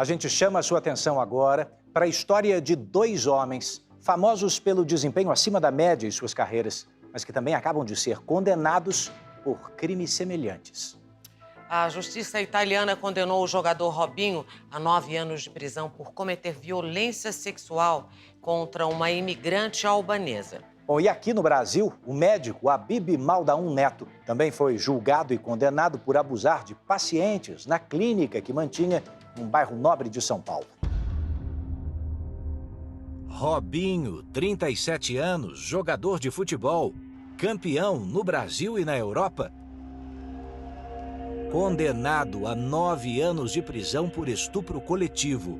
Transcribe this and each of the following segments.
A gente chama a sua atenção agora para a história de dois homens famosos pelo desempenho acima da média em suas carreiras, mas que também acabam de ser condenados por crimes semelhantes. A justiça italiana condenou o jogador Robinho a 9 anos de prisão por cometer violência sexual contra uma imigrante albanesa. Bom, e aqui no Brasil, o médico Habib Maldaun Neto também foi julgado e condenado por abusar de pacientes na clínica que mantinha num bairro nobre de São Paulo. Robinho, 37 anos, jogador de futebol, campeão no Brasil e na Europa. Condenado a 9 anos de prisão por estupro coletivo.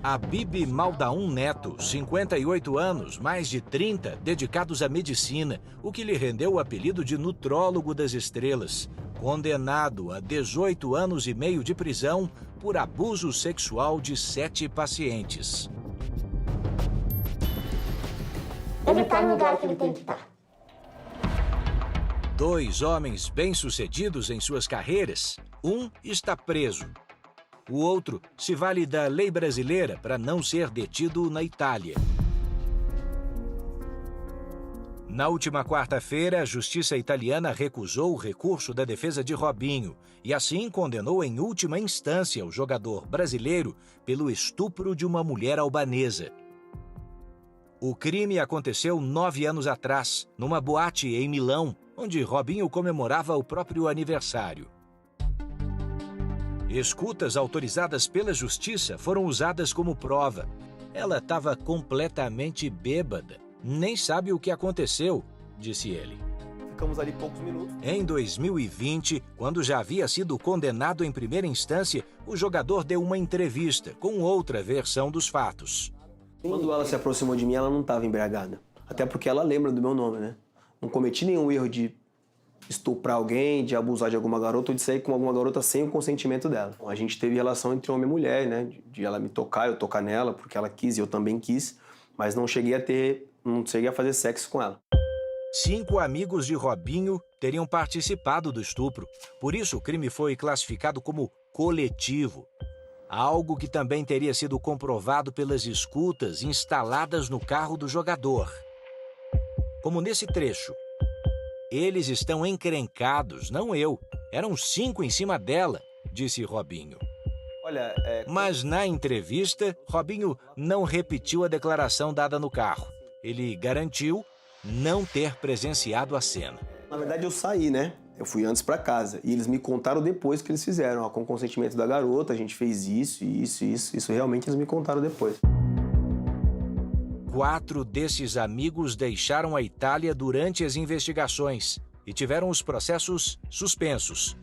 Habib Maldaun Neto, 58 anos, mais de 30 dedicados à medicina, o que lhe rendeu o apelido de nutrólogo das estrelas. Condenado a 18 anos e meio de prisão por abuso sexual de 7 pacientes. Ele está no lugar que ele tem que estar. Dois homens bem-sucedidos em suas carreiras, um está preso. O outro se vale da lei brasileira para não ser detido na Itália. Na última quarta-feira, a justiça italiana recusou o recurso da defesa de Robinho e assim condenou em última instância o jogador brasileiro pelo estupro de uma mulher albanesa. O crime aconteceu 9 anos atrás, numa boate em Milão, onde Robinho comemorava o próprio aniversário. Escutas autorizadas pela justiça foram usadas como prova. Ela estava completamente bêbada. Nem sabe o que aconteceu, disse ele. Ficamos ali poucos minutos. Em 2020, quando já havia sido condenado em primeira instância, o jogador deu uma entrevista com outra versão dos fatos. Quando ela se aproximou de mim, ela não estava embriagada. Até porque ela lembra do meu nome, né? Não cometi nenhum erro de estuprar alguém, de abusar de alguma garota ou de sair com alguma garota sem o consentimento dela. A gente teve relação entre homem e mulher, né? De ela me tocar, eu tocar nela, porque ela quis e eu também quis. Mas não cheguei a fazer sexo com ela. 5 amigos de Robinho teriam participado do estupro. Por isso, o crime foi classificado como coletivo. Algo que também teria sido comprovado pelas escutas instaladas no carro do jogador. Como nesse trecho. Eles estão encrencados, não eu. Eram 5 em cima dela, disse Robinho. Olha, Mas na entrevista, Robinho não repetiu a declaração dada no carro. Ele garantiu não ter presenciado a cena. Na verdade, eu saí, né? Eu fui antes pra casa. E eles me contaram depois que eles fizeram. Ó, com o consentimento da garota, a gente fez isso. Isso realmente eles me contaram depois. 4 desses amigos deixaram a Itália durante as investigações e tiveram os processos suspensos.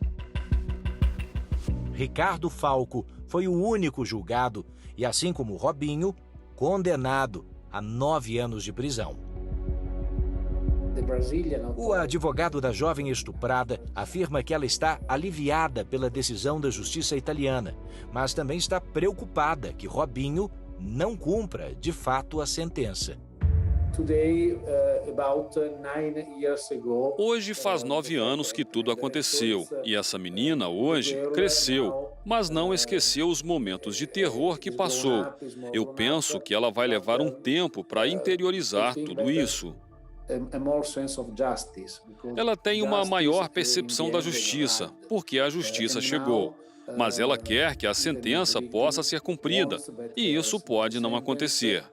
Ricardo Falco foi o único julgado e, assim como Robinho, condenado a 9 anos de prisão. O advogado da jovem estuprada afirma que ela está aliviada pela decisão da justiça italiana, mas também está preocupada que Robinho não cumpra, de fato, a sentença. Hoje faz 9 anos que tudo aconteceu e essa menina hoje cresceu, mas não esqueceu os momentos de terror que passou. Eu penso que ela vai levar um tempo para interiorizar tudo isso. Ela tem uma maior percepção da justiça, porque a justiça chegou. Mas ela quer que a sentença possa ser cumprida, e isso pode não acontecer.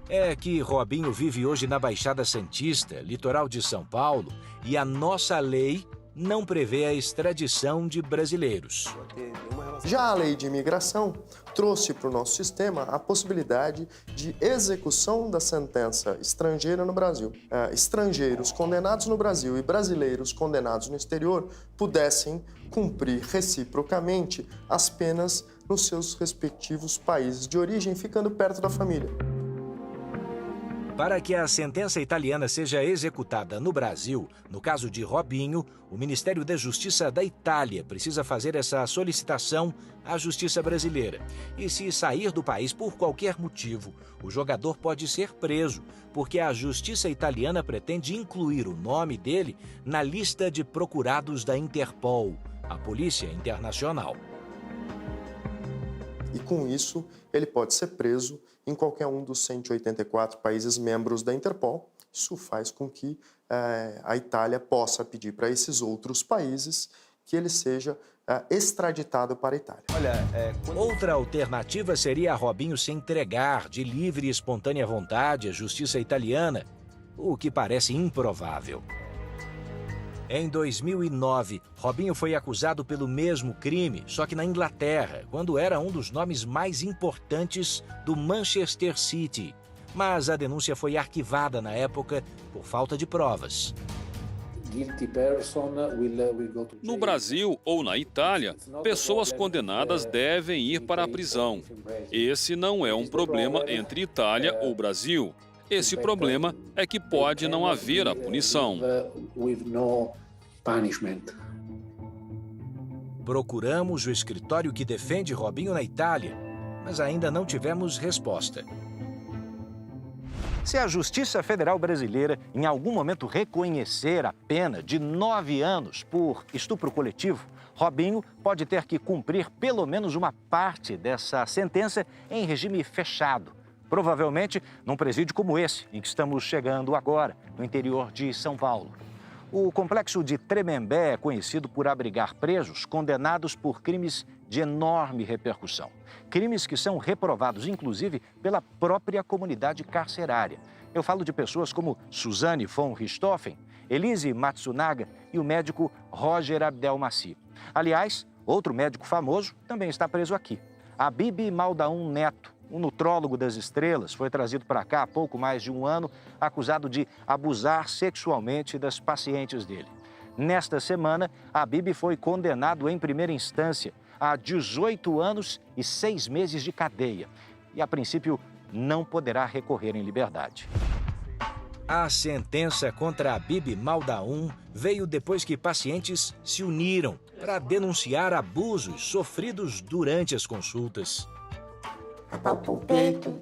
É que Robinho vive hoje na Baixada Santista, litoral de São Paulo, e a nossa lei não prevê a extradição de brasileiros. Já a lei de imigração trouxe para o nosso sistema a possibilidade de execução da sentença estrangeira no Brasil. Estrangeiros condenados no Brasil e brasileiros condenados no exterior pudessem cumprir reciprocamente as penas nos seus respectivos países de origem, ficando perto da família. Para que a sentença italiana seja executada no Brasil, no caso de Robinho, o Ministério da Justiça da Itália precisa fazer essa solicitação à Justiça brasileira. E se sair do país por qualquer motivo, o jogador pode ser preso, porque a Justiça italiana pretende incluir o nome dele na lista de procurados da Interpol, a Polícia Internacional. E com isso, ele pode ser preso em qualquer um dos 184 países membros da Interpol. Isso faz com que a Itália possa pedir para esses outros países que ele seja extraditado para a Itália. Outra alternativa seria Robinho se entregar de livre e espontânea vontade à justiça italiana, o que parece improvável. Em 2009, Robinho foi acusado pelo mesmo crime, só que na Inglaterra, quando era um dos nomes mais importantes do Manchester City. Mas a denúncia foi arquivada na época por falta de provas. No Brasil ou na Itália, pessoas condenadas devem ir para a prisão. Esse não é um problema entre Itália ou Brasil. Esse problema é que pode não haver a punição. Procuramos o escritório que defende Robinho na Itália, mas ainda não tivemos resposta. Se a Justiça Federal Brasileira em algum momento reconhecer a pena de 9 anos por estupro coletivo, Robinho pode ter que cumprir pelo menos uma parte dessa sentença em regime fechado. Provavelmente num presídio como esse, em que estamos chegando agora, no interior de São Paulo. O complexo de Tremembé é conhecido por abrigar presos condenados por crimes de enorme repercussão. Crimes que são reprovados, inclusive, pela própria comunidade carcerária. Eu falo de pessoas como Suzane von Richthofen, Elise Matsunaga e o médico Roger Abdelmaci. Aliás, outro médico famoso também está preso aqui. Habib Maldaun Neto, um nutrólogo das estrelas, foi trazido para cá há pouco mais de um ano, acusado de abusar sexualmente das pacientes dele. Nesta semana, Habib foi condenado em primeira instância a 18 anos e 6 meses de cadeia. E, a princípio, não poderá recorrer em liberdade. A sentença contra Habib Maldaun veio depois que pacientes se uniram para denunciar abusos sofridos durante as consultas. Apalpou o peito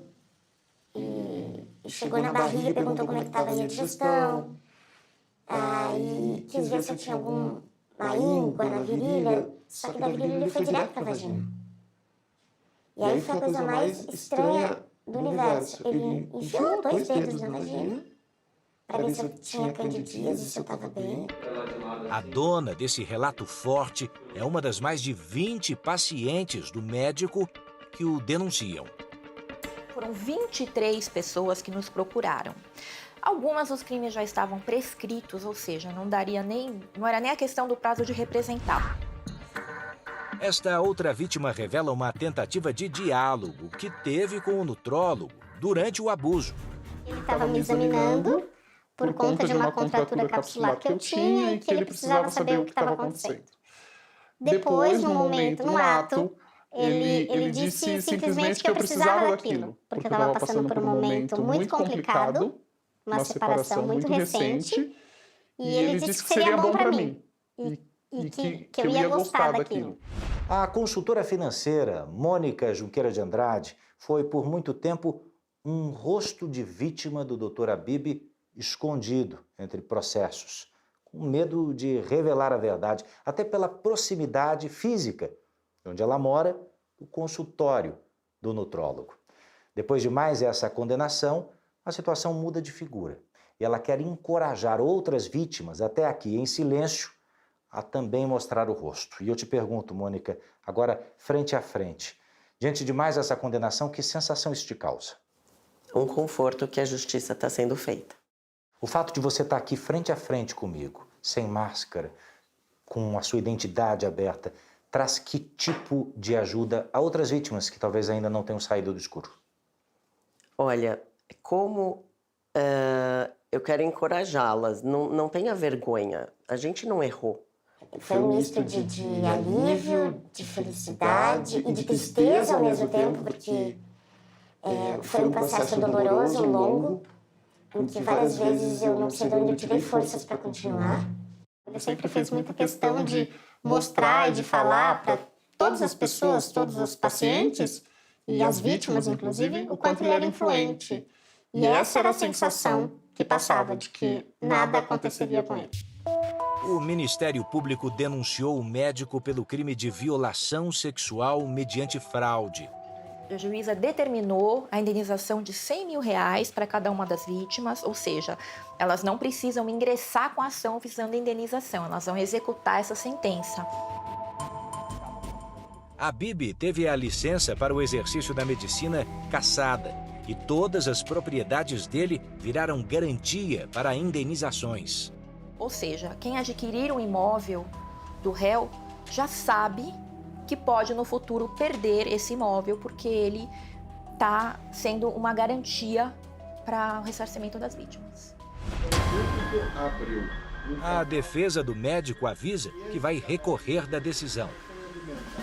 e chegou na barriga e perguntou como é que estava aí a digestão. Aí quis ver se eu tinha alguma íngua na virilha, só que da virilha ele foi direto para a vagina. E aí foi a coisa mais estranha do universo. Ele enfiou 2 dedos na vagina para ver se eu tinha candidíase, se eu estava bem. A dona desse relato forte é uma das mais de 20 pacientes do médico que o denunciam. Foram 23 pessoas que nos procuraram. Algumas os crimes já estavam prescritos, ou seja, não era nem a questão do prazo de representar. Esta outra vítima revela uma tentativa de diálogo que teve com o nutrólogo durante o abuso. Ele estava me examinando por conta de uma contratura capsular que eu tinha e que ele precisava saber o que estava acontecendo. Depois, no momento, no ato, ele disse simplesmente que eu precisava daquilo, porque eu estava passando por um momento muito complicado, uma separação muito recente, e ele disse que seria bom para mim e que eu ia gostar daquilo. A consultora financeira Mônica Junqueira de Andrade foi por muito tempo um rosto de vítima do Dr. Habib escondido entre processos, com medo de revelar a verdade, até pela proximidade física onde ela mora, o consultório do nutrólogo. Depois de mais essa condenação, a situação muda de figura. E ela quer encorajar outras vítimas, até aqui em silêncio, a também mostrar o rosto. E eu te pergunto, Mônica, agora frente a frente, diante de mais essa condenação, que sensação isso te causa? Um conforto que a justiça está sendo feita. O fato de você estar aqui frente a frente comigo, sem máscara, com a sua identidade aberta, traz que tipo de ajuda a outras vítimas que talvez ainda não tenham saído do escuro? Olha, como eu quero encorajá-las, não tenha vergonha, a gente não errou. Foi um misto de alívio, de felicidade e de tristeza ao mesmo tempo, porque foi um processo doloroso, longo, em que várias vezes eu não sei de onde eu tirei forças para continuar. Eu sempre fiz muita questão de mostrar e de falar para todas as pessoas, todos os pacientes e as vítimas, inclusive, o quanto ele era influente. E essa era a sensação que passava, de que nada aconteceria com ele. O Ministério Público denunciou o médico pelo crime de violação sexual mediante fraude. A juíza determinou a indenização de R$100 mil para cada uma das vítimas, ou seja, elas não precisam ingressar com a ação visando a indenização, elas vão executar essa sentença. Habib teve a licença para o exercício da medicina cassada e todas as propriedades dele viraram garantia para indenizações. Ou seja, quem adquirir um imóvel do réu já sabe que pode no futuro perder esse imóvel porque ele está sendo uma garantia para o ressarcimento das vítimas. A defesa do médico avisa que vai recorrer da decisão.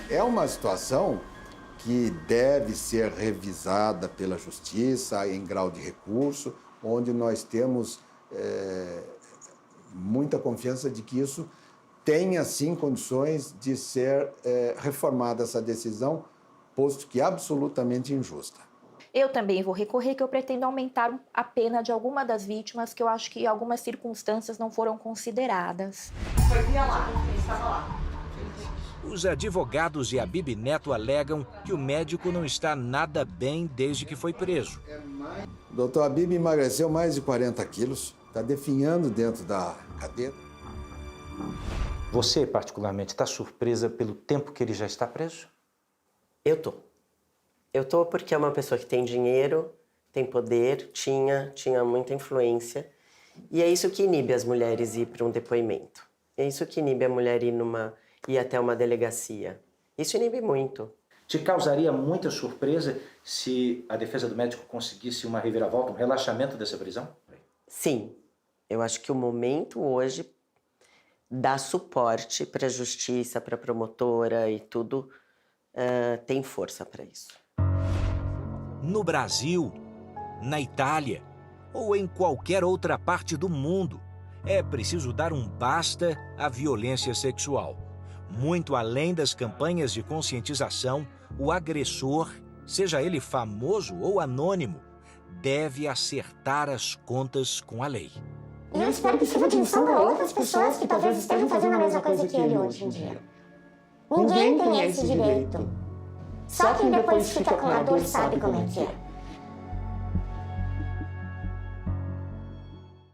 É uma situação que deve ser revisada pela Justiça em grau de recurso, onde nós temos muita confiança de que isso tenha, sim, condições de ser reformada essa decisão, posto que é absolutamente injusta. Eu também vou recorrer, que eu pretendo aumentar a pena de alguma das vítimas, que eu acho que algumas circunstâncias não foram consideradas. Os advogados de Habib Neto alegam que o médico não está nada bem desde que foi preso. O doutor Habib emagreceu mais de 40 quilos, está definhando dentro da cadeia. Você, particularmente, está surpresa pelo tempo que ele já está preso? Eu tô. Eu tô porque é uma pessoa que tem dinheiro, tem poder, tinha muita influência. E é isso que inibe as mulheres ir para um depoimento. É isso que inibe a mulher ir até uma delegacia. Isso inibe muito. Te causaria muita surpresa se a defesa do médico conseguisse uma reviravolta, um relaxamento dessa prisão? Sim. Eu acho que o momento hoje dá suporte para a justiça, para a promotora e tudo, tem força para isso. No Brasil, na Itália ou em qualquer outra parte do mundo, é preciso dar um basta à violência sexual. Muito além das campanhas de conscientização, o agressor, seja ele famoso ou anônimo, deve acertar as contas com a lei. E eu espero que sirva de lição para outras pessoas que talvez estejam fazendo a mesma coisa que ele hoje em dia. Ninguém tem esse direito. Só quem depois fica com a dor sabe como é que é.